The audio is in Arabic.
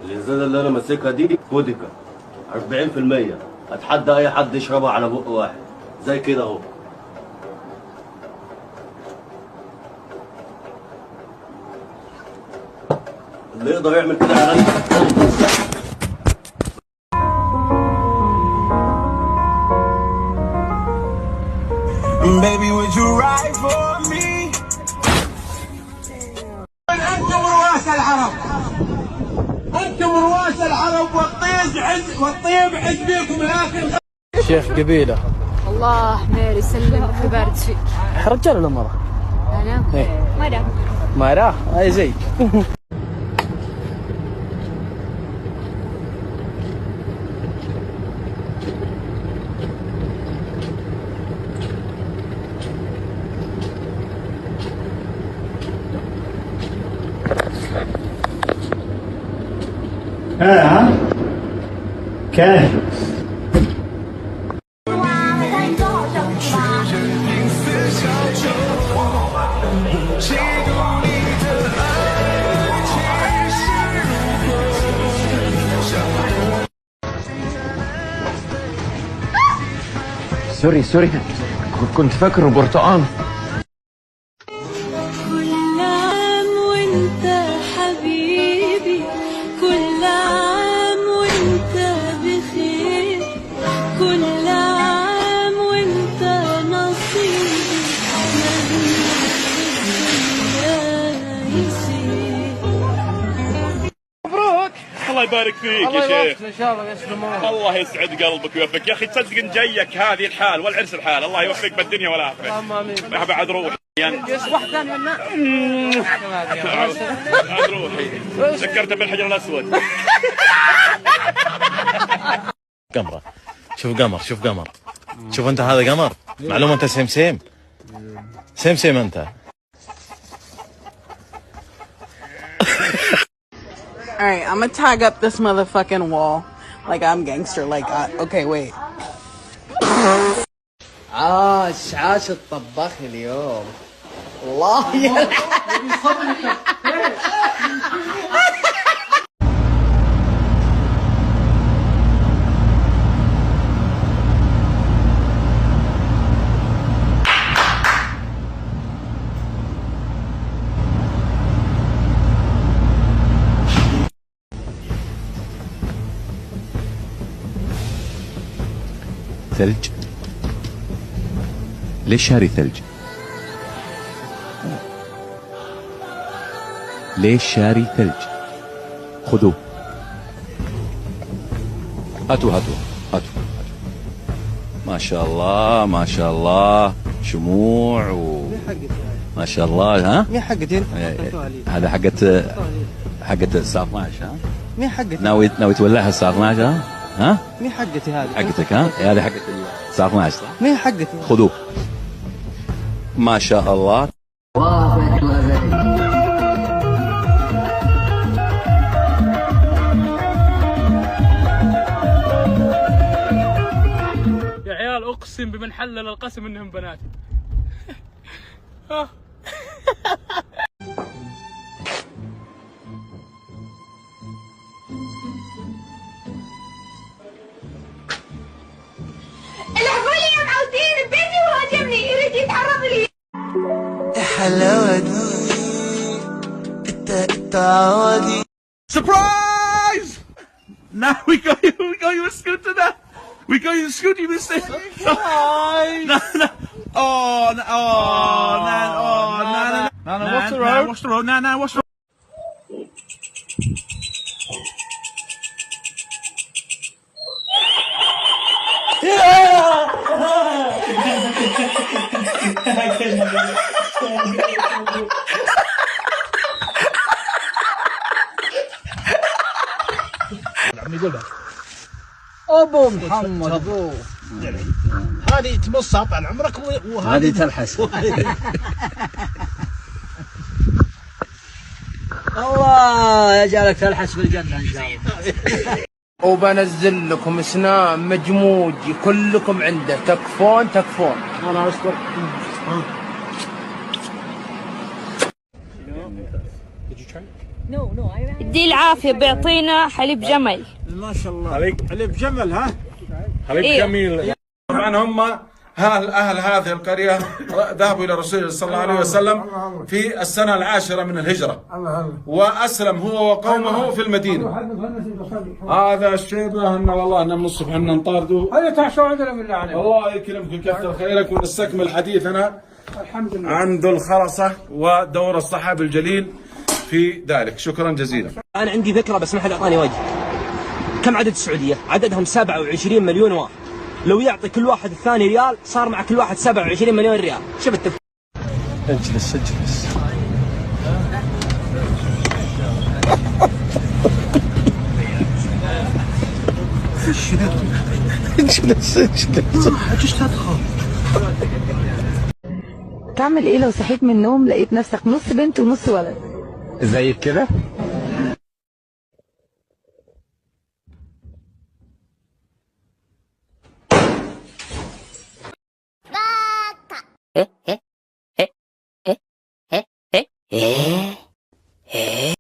الازازه اللي انا ماسكها دي فودكا 40%. اتحدى اي حد يشربها على بق واحد زي كده اهو. اللي يقدر يعمل كده يا غالي. Baby, would you ride for me? أنتم رواس العرب، أنتم رواس العرب والطيب عز بيكم لكن شيخ قبيلة. الله ميري يسلمك ويبارك فيك. رجال ولا مرة؟ أنا؟ إيه؟ مرة. مرة؟ هاي زيك. ها؟ كيف؟ سوري كنت فاكره برتقان. كل عام وانت حبيبي، كل عام وانت بخير، كل عام وانت نصيبي مهما يصير. مبروك. الله يبارك فيك يا شيخ. ان شاء الله يسلمون. الله يسعد قلبك ويوفقك يا اخي. تصدق ان جايك هذه الحال والعرس الحال. الله يوفقك بالدنيا والاخره. اللهم امين. بعد روحي يعني. واحد ثاني منا. بعد روحي ذكرته بالحجر الاسود. قمرة. شوف قمر. شوف انت هذا قمر. معلومة انت سيم انت. Alright, I'm gonna tag up this motherfucking wall like I'm gangster. Like, okay, wait. عاش الطباخ اليوم. الله يا ثلج. ليش شاري ثلج؟ ليش شاري ثلج؟ خذوه. هاتوا. ما شاء الله شموع ما شاء الله. ها؟ مين حقتي؟ هذا حقت الساعة 12. ها؟ مين حقتي؟ ناوي تولعها الساعة 12. ها؟ مين حقتي هذه؟ حقتك. ها؟ هذه حقت الساعة 12 صح؟ مين حقتي؟ خذوه. ما شاء الله. يا عيال اقسم بمن حلل القسم انهم بناتي. العبوا لي يا معودين بيتي وهاجمني يريد يتعرض لي. يا حلاوتي انت عوضي. Surprise! Now we got you a scooter now. We got you a scooter, you missed it. No. Oh, no. Watch the road. Watch the road. No, watch the road. ابو محمد ابو. هذه تمصها طال عمرك هذه تلحس. الله يجعلك تلحس في الجنة ان شاء الله. وبنزل لكم اسنان مجموجي كلكم عنده. تكفون انا اشكر. Did you try? يدي العافية بيعطينا حليب جمل. ما شاء الله. حليب جمل ها؟ حليب جميل. طبعا هم أهل هذه القرية ذهبوا إلى رسول الله صلى الله عليه وسلم في السنة العاشرة من الهجرة، وأسلم هو وقومه في المدينة. هذا الشيبة إن والله إن من الصبح إن نطاردوا. هذا تعشوا عندنا بالله عليك. الله يكرمك ويكثر خيرك، ونستكمل حديثنا عن ذو الخرصة ودور الصحابي الجليل في ذلك. شكرا جزيلا. أنا عندي فكرة بس ما حد أعطاني وجه. كم عدد السعودية؟ عددهم 27 مليون واحد. لو يعطي كل واحد الثاني ريال صار مع كل واحد 27 مليون ريال. شوف التفكير. اجلس اجلس. اجلس اجلس. ايش تدخل؟ تعمل ايه لو صحيت من النوم لقيت نفسك نص بنت ونص ولد؟ زي كده؟ ايه